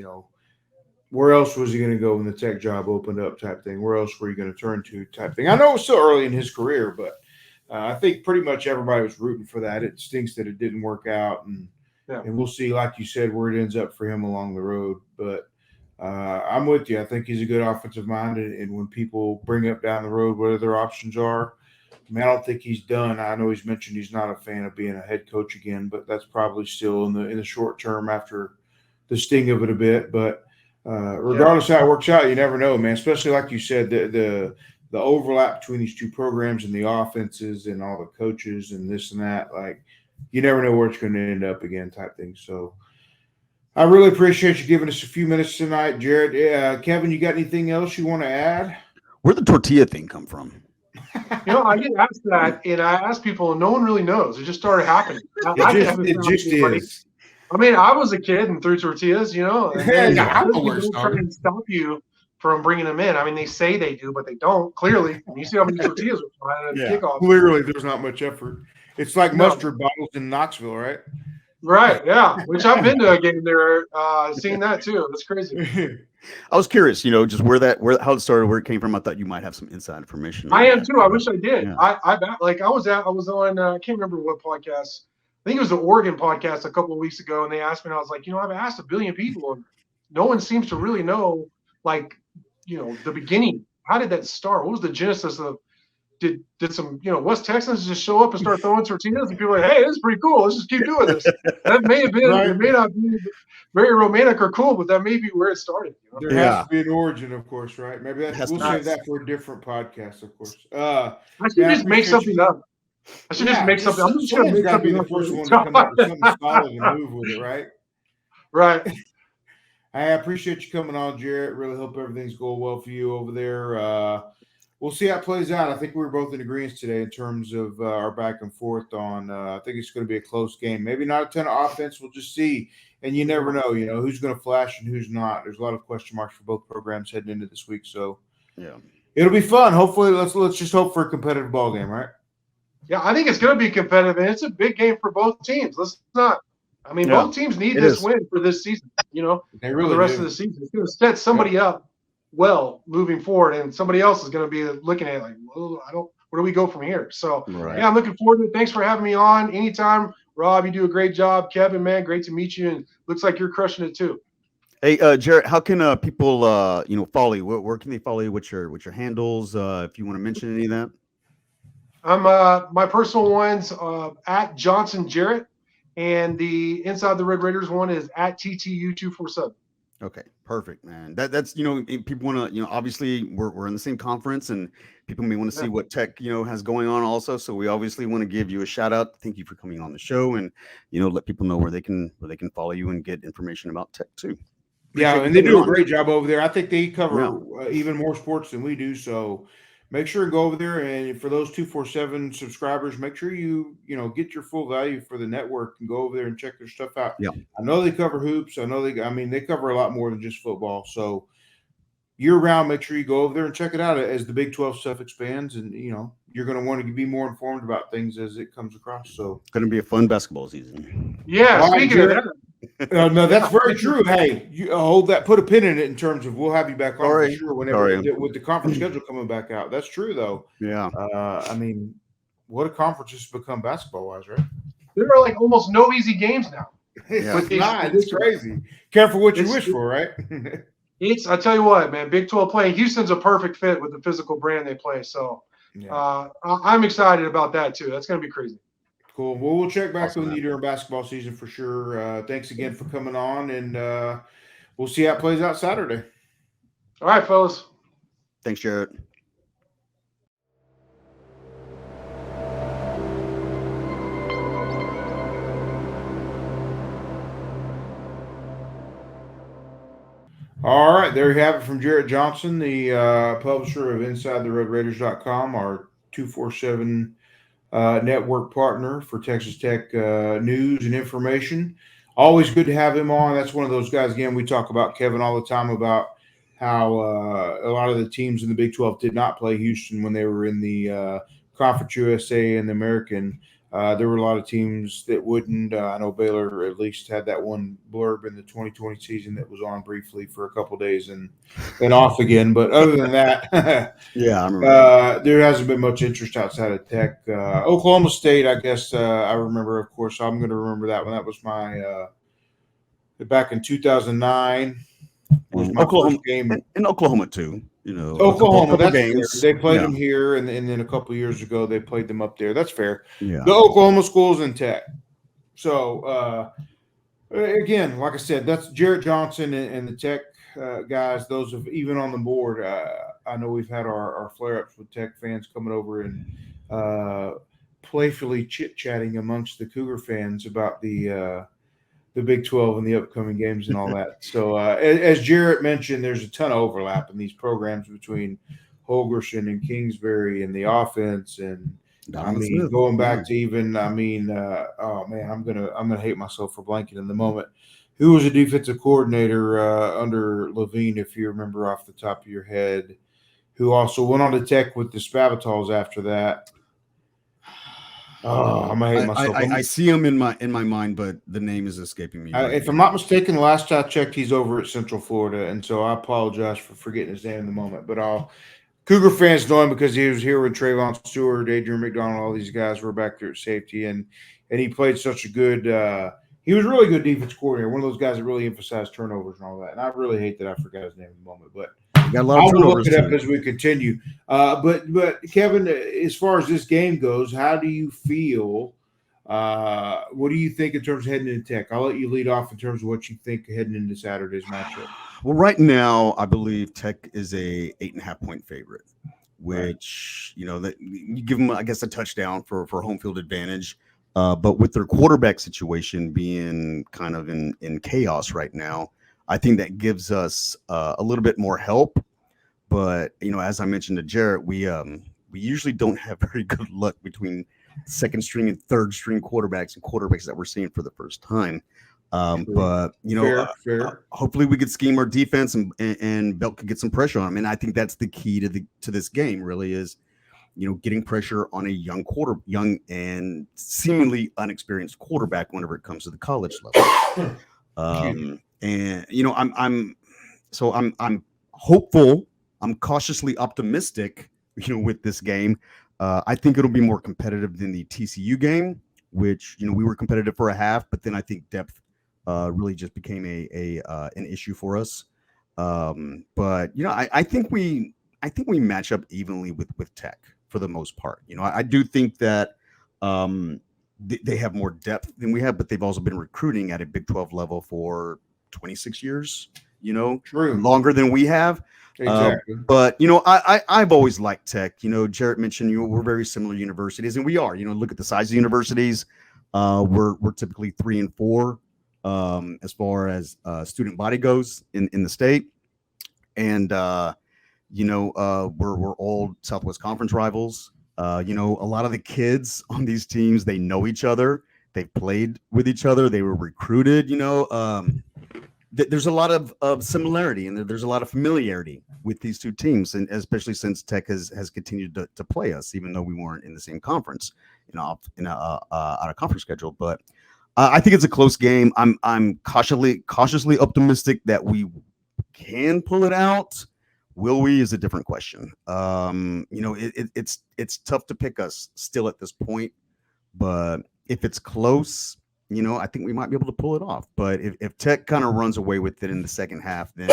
where else was he going to go when the Tech job opened up, type thing? Where else were you going to turn to, type thing? I know it was still early in his career, but I think pretty much everybody was rooting for that. It stinks that it didn't work out, and Yeah. and we'll see, like you said, where it ends up for him along the road. But I'm with you. I think he's a good offensive mind, and when people bring up down the road what other options are, I mean, I don't think he's done. I know he's mentioned he's not a fan of being a head coach again, but that's probably still in the short term after the sting of it a bit. But regardless of how it works out, you never know, man. Especially like you said, the overlap between these two programs and the offenses and all the coaches and this and that, like you never know where it's going to end up again, type thing. So I really appreciate you giving us a few minutes tonight, Jarret. Kevin, you got anything else you want to add? Where'd the tortilla thing come from? I get asked that, and I ask people, and no one really knows. It just started happening. It just is. I mean, I was a kid and threw tortillas, and Yeah, people don't try and stop you from bringing them in. I mean, they say they do, but they don't. Clearly, you see how many tortillas were flying at the kickoff. Clearly, there's not much effort. It's like mustard bottles in Knoxville, right? Right, yeah. Which I've been to a game there, seen that too. That's crazy. I was curious, just how it started, where it came from. I thought you might have some inside information. I am too. I wish I did. Yeah. I was on I can't remember what podcast. I think it was the Oregon podcast a couple of weeks ago, and they asked me, and I was like, I've asked a billion people, and no one seems to really know, like, the beginning. How did that start? What was the genesis of? Did some West Texans just show up and start throwing tortillas, and people are like, hey, this is pretty cool. Let's just keep doing this. That may have been. Right. It may not be very romantic or cool, but that may be where it started. There has to be an origin, of course, right? Maybe we'll save that for a different podcast, of course. I should just make something up. I should just make something. I'm just going to make something up. First one to come up with something solid and move with it, right? Right. I appreciate you coming on, Jarret. Really hope everything's going well for you over there. We'll see how it plays out. I think we were both in agreement today in terms of our back and forth on. I think it's going to be a close game. Maybe not a ton of offense. We'll just see. And you never know, who's going to flash and who's not. There's a lot of question marks for both programs heading into this week. So yeah, it'll be fun. Hopefully, let's just hope for a competitive ball game, right? Yeah, I think it's going to be competitive, and it's a big game for both teams. Let's not. I mean, both teams need this win for this season. They really for the rest of the season. It's going to set somebody up well moving forward, and somebody else is going to be looking at it like, well, where do we go from here? So yeah, I'm looking forward to it. Thanks for having me on. Anytime, Rob, you do a great job. Kevin, man, great to meet you, and looks like you're crushing it too. Hey, Jarret, how can people follow you? Where can they follow you? What's your handles? If you want to mention any of that. I'm my personal one's at Johnson Jarret, and the Inside the Red Raiders one is at TTU247. Okay, perfect, man. That's people want to obviously we're in the same conference, and people may want to see what Tech has going on also. So we obviously want to give you a shout out. Thank you for coming on the show, and let people know where they can follow you and get information about Tech too. Yeah, and they do a great job over there. I think they cover even more sports than we do. So make sure and go over there. And for those 247 subscribers, make sure you get your full value for the network and go over there and check their stuff out. Yeah, I know they cover hoops. I know they cover a lot more than just football. So year round, make sure you go over there and check it out as the Big 12 stuff expands. And you're going to want to be more informed about things as it comes across. So it's going to be a fun basketball season. Yeah, speaking of that. No, that's very true. Hey, you hold that. Put a pin in it in terms of we'll have you back on for sure whenever with the conference schedule coming back out. That's true, though. Yeah. I mean, what a conference has become basketball-wise, right? There are like almost no easy games now. It's crazy. Careful what you wish for, right? I tell you what, man. Big 12 play. Houston's a perfect fit with the physical brand they play. So I'm excited about that too. That's going to be crazy. Cool. Well, we'll check back with you during basketball season for sure. Thanks again for coming on, and we'll see how it plays out Saturday. All right, fellas. Thanks, Jarret. All right, there you have it from Jarret Johnson, the publisher of InsideTheRedRaiders.com, our 247 network partner for Texas Tech news and information. Always good to have him on. That's one of those guys, again, we talk about Kevin all the time about how a lot of the teams in the Big 12 did not play Houston when they were in the Conference USA and the American. There were a lot of teams that wouldn't. I know Baylor at least had that one blurb in the 2020 season that was on briefly for a couple of days and off again. But other than that, Yeah, I remember. there hasn't been much interest outside of Tech. Oklahoma State, I guess I remember, of course. I'm going to remember that one. That was my back in 2009 was And my Oklahoma first game. and Oklahoma too. You know, Oklahoma, couple that's games. fair. They played Yeah, them here, and then a couple years ago they played them up there. That's fair. yeah. The Oklahoma schools in Tech. So again, like I said, that's Jarret Johnson and the Tech guys. Those of even on the board. I know we've had our flare-ups with Tech fans coming over and playfully chit-chatting amongst the Cougar fans about the Big 12 and the upcoming games and all that. So as Jarret mentioned, there's a ton of overlap in these programs between Holgerson and Kingsbury and the offense. And Donovan Smith. going back to even, oh man, I'm gonna hate myself for blanking in the moment. Who was a defensive coordinator under Levine, if you remember off the top of your head, who also went on to Tech with the Spavatols after that? Oh, I'm gonna hate myself. I see him in my mind, but the name is escaping me. If I'm not mistaken, the last I checked, he's over at Central Florida, and so I apologize for forgetting his name in the moment. But Cougar fans know him because he was here with Trayvon Stewart, Adrian McDonald, all these guys were back there at safety, and he played such a good. He was a really good defense coordinator, one of those guys that really emphasized turnovers and all that. And I really hate that I forgot his name in the moment, but got a lot of I will look turnovers it up too. as we continue. But Kevin, as far as this game goes, how do you feel? What do you think in terms of heading into Tech? I'll let you lead off in terms of what you think heading into Saturday's matchup. Well, right now, I believe Tech is a 8.5-point favorite, which that you give them, I guess, a touchdown for home field advantage. But with their quarterback situation being kind of in chaos right now, I think that gives us a little bit more help. But as I mentioned to Jarret, we usually don't have very good luck between second string and third string quarterbacks and quarterbacks that we're seeing for the first time. But fair. hopefully we could scheme our defense and Belt could get some pressure on them. And I think that's the key to this game really is, getting pressure on a young and seemingly unexperienced quarterback whenever it comes to the college level. And I'm hopeful. I'm cautiously optimistic, with this game. I think it'll be more competitive than the TCU game, which we were competitive for a half, but then I think depth really just became an issue for us. But I think we match up evenly with Tech for the most part. I do think that they have more depth than we have, but they've also been recruiting at a Big 12 level for 26 years. True. Longer than we have. Exactly. But I've always liked Tech. Jarret mentioned we're very similar universities, and we are. Look at the size of universities. We're typically 3 and 4 as far as student body goes in the state, and we're all Southwest Conference rivals. A lot of the kids on these teams, they know each other. They've played with each other. They were recruited. There's a lot of similarity and there's a lot of familiarity with these two teams, and especially since Tech has continued to play us, even though we weren't in the same conference, on a conference schedule. But I think it's a close game. I'm cautiously optimistic that we can pull it out. Will we is a different question. It's tough to pick us still at this point, but if it's close, I think we might be able to pull it off. But if Tech kind of runs away with it in the second half, then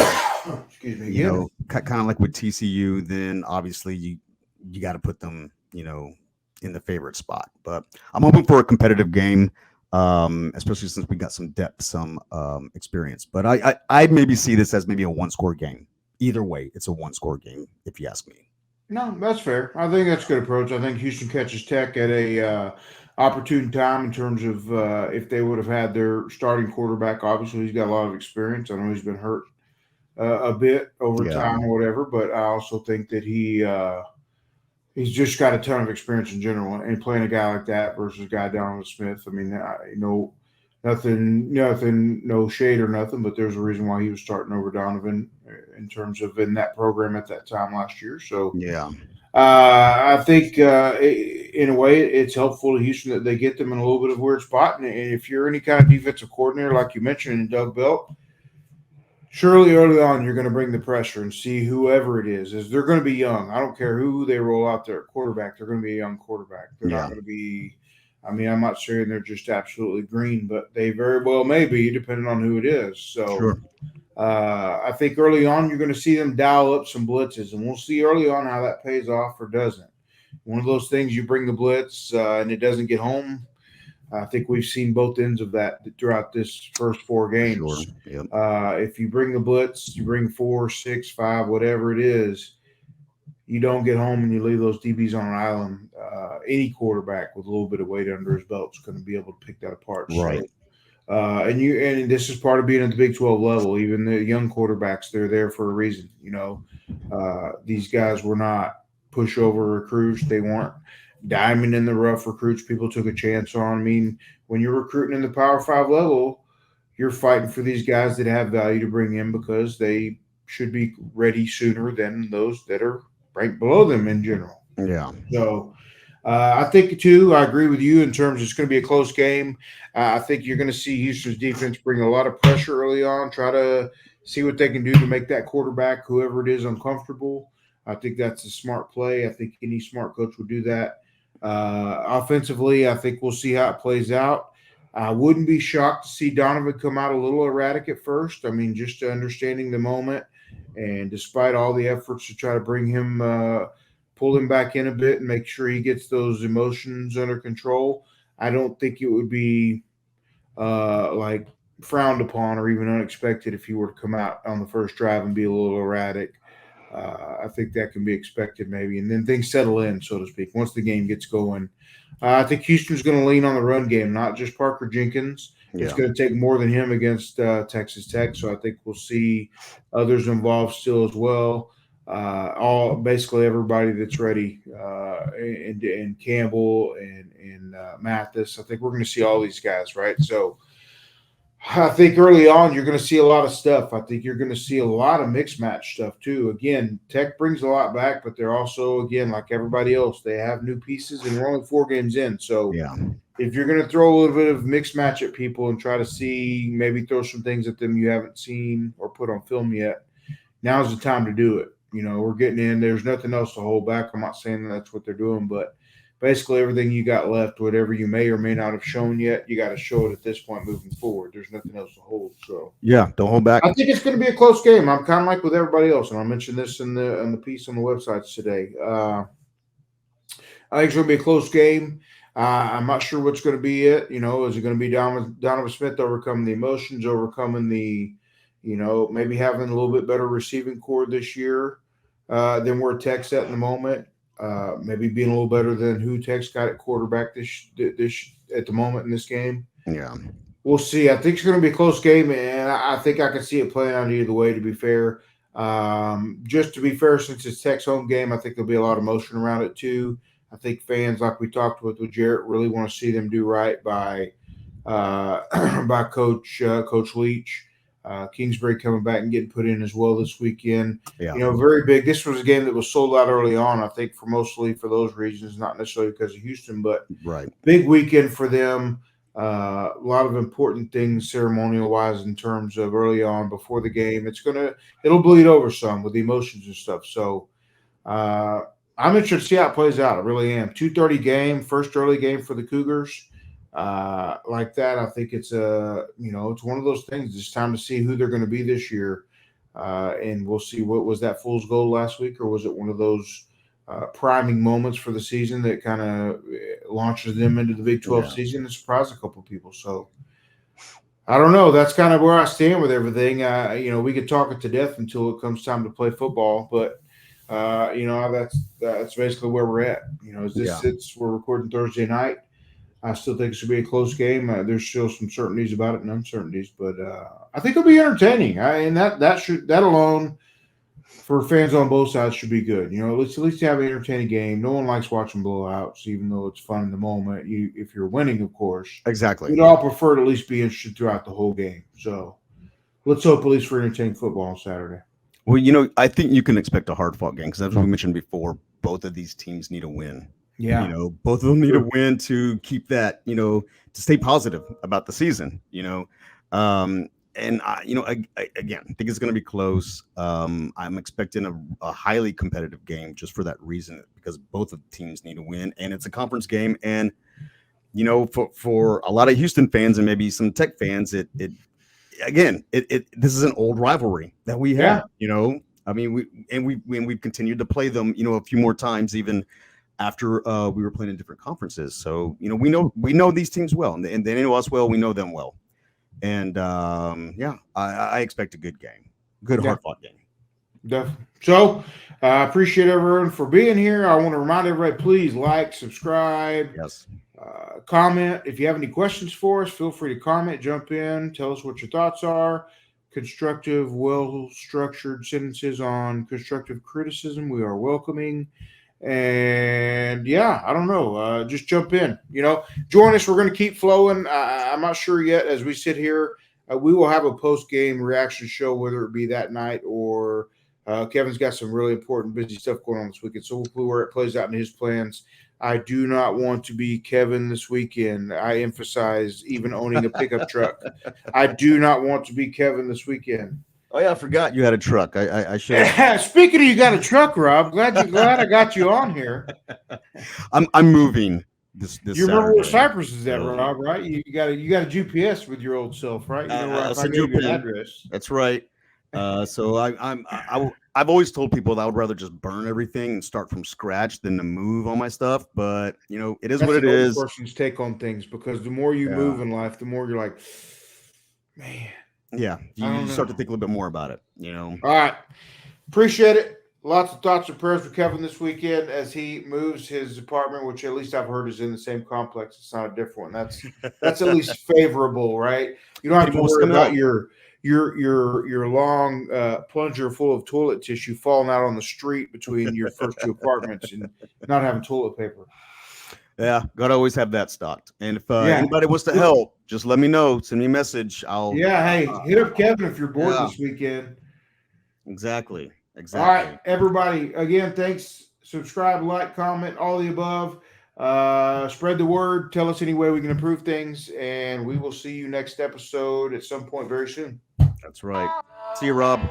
Excuse me, kind of like with TCU, then obviously you got to put them, in the favorite spot. But I'm hoping for a competitive game, especially since we got some depth, some experience. But I'd maybe see this as maybe a 1-score game. Either way, it's a 1-score game, if you ask me. No, that's fair. I think that's a good approach. I think Houston catches Tech at a opportune time in terms of if they would have had their starting quarterback. Obviously, he's got a lot of experience. I know he's been hurt a bit over time or whatever, but I also think that he's just got a ton of experience in general. And playing a guy like that versus a guy Donald Smith, nothing, no shade or nothing, but there's a reason why he was starting over Donovan in terms of in that program at that time last year. So Yeah. I think in a way it's helpful to Houston that they get them in a little bit of a weird spot. And if you're any kind of defensive coordinator, like you mentioned in Doug Belt, surely early on you're going to bring the pressure and see whoever it is they're going to be young. I don't care who they roll out there at quarterback. They're going to be a young quarterback. They're not Yeah. going to be. I mean, I'm not saying they're just absolutely green, but they very well may be, depending on who it is. So Sure. I think early on you're going to see them dial up some blitzes, and we'll see early on how that pays off or doesn't. One of those things, you bring the blitz and it doesn't get home. I think we've seen both ends of that throughout this first four For sure. games. Yep. If you bring the blitz, you bring 4, 6, 5, whatever it is, you don't get home and you leave those DBs on an island. Any quarterback with a little bit of weight under his belt is going to be able to pick that apart. Right. So, and this is part of being at the Big 12 level. Even the young quarterbacks, they're there for a reason. These guys were not pushover recruits. They weren't diamond in the rough recruits people took a chance on. I mean, when you're recruiting in the Power 5 level, you're fighting for these guys that have value to bring in because they should be ready sooner than those that are ranked below them in general. Yeah. So I think, too, I agree with you in terms of it's going to be a close game. I think you're going to see Houston's defense bring a lot of pressure early on, try to see what they can do to make that quarterback, whoever it is, uncomfortable. I think that's a smart play. I think any smart coach would do that. Offensively, I think we'll see how it plays out. I wouldn't be shocked to see Donovan come out a little erratic at first. I mean, just understanding the moment, and despite all the efforts to try to bring him, pull him back in a bit and make sure he gets those emotions under control, I don't think it would be like frowned upon or even unexpected if he were to come out on the first drive and be a little erratic. I think that can be expected maybe, and then things settle in, so to speak, once the game gets going. I think Houston's going to lean on the run game, not just Parker Jenkins. It's Yeah. going to take more than him against Texas Tech, so I think we'll see others involved still as well. All basically everybody that's ready, and Campbell and Mathis. I think we're going to see all these guys, right? So I think early on you're going to see a lot of stuff. I think you're going to see a lot of mixed match stuff too. Again, Tech brings a lot back, but they're also, again, like everybody else, they have new pieces, and we're only 4 games in. So Yeah. if you're going to throw a little bit of mixed match at people and try to see, maybe throw some things at them you haven't seen or put on film yet, now's the time to do it. We're getting in. There's nothing else to hold back. I'm not saying that's what they're doing, but basically everything you got left, whatever you may or may not have shown yet, you got to show it at this point moving forward. There's nothing else to hold. So Yeah. Don't hold back. I think it's going to be a close game. I'm kind of like with everybody else, and I mentioned this in the piece on the websites today. I think it's going to be a close game. I'm not sure what's going to be it. Is it going to be Donovan Smith overcoming the emotions, overcoming the, maybe having a little bit better receiving core this year than where Tech's at in the moment. Maybe being a little better than who Tech's got at quarterback this at the moment in this game. Yeah. We'll see. I think it's going to be a close game, and I think I can see it playing out either way, to be fair. Just to be fair, since it's Tech's home game, I think there'll be a lot of motion around it too. I think fans, like we talked with Jarret, really want to see them do right by by Coach Leach. Kingsbury coming back and getting put in as well this weekend. Yeah. Very big. This was a game that was sold out early on, I think, mostly for those reasons, not necessarily because of Houston, but Right. big weekend for them. A lot of important things ceremonial wise in terms of early on before the game. It'll bleed over some with the emotions and stuff. So I'm interested to see how it plays out. I really am. 2:30 game, first early game for the Cougars. Like that, I think it's it's one of those things. It's time to see who they're going to be this year, and we'll see. What was that fool's gold last week, or was it one of those priming moments for the season that kind of launches them into the Big 12 season and surprise a couple of people? So I don't know. That's kind of where I stand with everything. We could talk it to death until it comes time to play football, but that's basically where we're at. We're recording Thursday night. I still think it should be a close game. There's still some certainties about it and uncertainties, but I think it'll be entertaining. And that alone for fans on both sides should be good. At least you have an entertaining game. No one likes watching blowouts, even though it's fun in the moment. If you're winning, of course, Exactly. we'd all prefer to at least be interested throughout the whole game. So let's hope at least for entertaining football on Saturday. Well, I think you can expect a hard-fought game because, as we mentioned before, both of these teams need a win. Yeah. Both of them need a win to keep that, to stay positive about the season. And again, I think it's going to be close. I'm expecting a highly competitive game just for that reason, because both of the teams need a win, and it's a conference game. And for a lot of Houston fans and maybe some Tech fans, this is an old rivalry that we have. I mean, we've continued to play them, a few more times even after we were playing in different conferences. So we know these teams well, and they know us well. We know them well. And I expect a good game, hard-fought game. Definitely. So I appreciate everyone for being here. I want to remind everybody, please like, subscribe, comment. If you have any questions for us, feel free to comment, jump in, tell us what your thoughts are. Constructive, well-structured sentences on constructive criticism we are welcoming. And I don't know. Just jump in. Join us. We're going to keep flowing. I'm not sure yet. As we sit here, we will have a post-game reaction show, whether it be that night or Kevin's got some really important, busy stuff going on this weekend. So we'll see where it plays out in his plans. I do not want to be Kevin this weekend. I emphasize even owning a pickup truck. I do not want to be Kevin this weekend. Oh yeah, I forgot you had a truck. I should. Speaking of, you got a truck, Rob. Glad I got you on here. I'm moving this. You remember where Cypress is at, Rob? Right? You got a GPS with your old self, right? You know where I gave you an address. That's right. So I've always told people that I would rather just burn everything and start from scratch than to move all my stuff. But it is what it is. Person's take on things, because the more you move in life, the more you're like, man. Yeah, you start to think a little bit more about it, All right. Appreciate it. Lots of thoughts and prayers for Kevin this weekend as he moves his apartment, which at least I've heard is in the same complex. It's not a different one. That's at least favorable, right? You don't have to worry about your long plunger full of toilet tissue falling out on the street between your first two apartments and not having toilet paper. Yeah, gotta always have that stocked. And if anybody wants to help, just let me know. Send me a message. Hey, hit up Kevin if you're bored this weekend. Exactly. All right, everybody. Again, thanks. Subscribe, like, comment, all the above. Spread the word. Tell us any way we can improve things, and we will see you next episode at some point very soon. That's right. See you, Rob.